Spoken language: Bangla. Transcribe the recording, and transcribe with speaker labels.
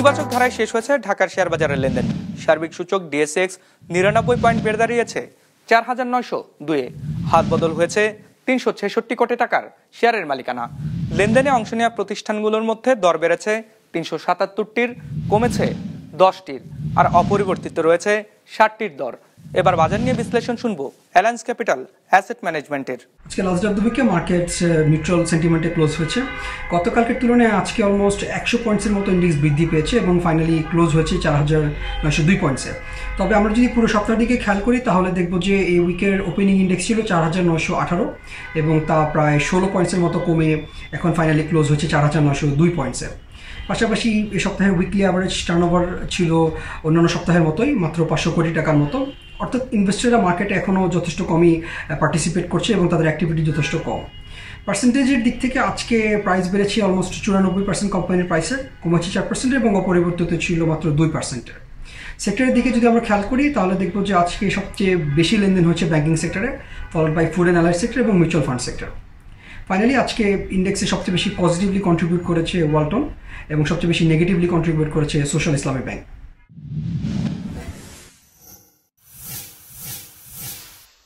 Speaker 1: ইতিবাচক ধারায় শেষ হয়েছে ঢাকার শেয়ার বাজারের লেনদেন। সার্বিক সূচক ডিএসএক্স 99 পয়েন্ট বেড়ে দাঁড়িয়েছে 4902-এ। হাত বদল হয়েছে 366 কোটি টাকার শেয়ারের মালিকানা। লেনদেনে অংশ নেওয়া প্রতিষ্ঠানগুলোর মধ্যে দর বেড়েছে 377টির, কমেছে 10টির, আর অপরিবর্তিত রয়েছে 60টির দর। এবার বাজার নিয়ে বিশ্লেষণ শুনবো অ্যালায়েন্স ক্যাপিটাল অ্যাসেট ম্যানেজমেন্টের।
Speaker 2: আজকে লাস্ট ডে অফ দ্য উইকে মার্কেট নিউট্রাল সেন্টিমেন্টে ক্লোজ হয়েছে। গতকালকের তুলনায় আজকে অলমোস্ট 100 পয়েন্টসের মতো ইন্ডেক্স বৃদ্ধি পেয়েছে এবং ফাইনালি ক্লোজ হয়েছে 4902 পয়েন্টসে। তবে আমরা যদি পুরো সপ্তাহের দিকে খেয়াল করি তাহলে দেখব যে এই উইকের ওপেনিং ইন্ডেক্স ছিল 4918 এবং তা প্রায় 16 পয়েন্টসের মতো কমে এখন ফাইনালি ক্লোজ হয়েছে 4902 পয়েন্টসে। পাশাপাশি এই সপ্তাহের উইকলি অ্যাভারেজ টার্নওভার ছিল অন্যান্য সপ্তাহের মতোই, মাত্র 500 কোটি টাকার মতো। অর্থাৎ ইনভেস্টররা মার্কেটে এখনও যথেষ্ট কমই পার্টিসিপেট করছে এবং তাদের অ্যাক্টিভিটি যথেষ্ট কম। পার্সেন্টেজের দিক থেকে আজকে প্রাইস বেড়েছে অলমোস্ট 94% কোম্পানির প্রাইসের, কমেছে 4% এবং অপরিবর্তিত ছিল মাত্র 2%। সেক্টরের দিকে যদি আমরা খেয়াল করি তাহলে দেখব যে আজকে সবচেয়ে বেশি লেনদেন হচ্ছে ব্যাংকিং সেক্টরে, followed by food and allied sector এবং মিউচুয়াল ফান্ড সেক্টর। ফাইনালি আজকে ইন্ডেক্সে সবচেয়ে বেশি পজিটিভলি কন্ট্রিবিউট করেছে ওয়ালটন এবং সবচেয়ে বেশি নেগেটিভলি কন্ট্রিবিউট করেছে সোশ্যাল ইসলামী ব্যাংক।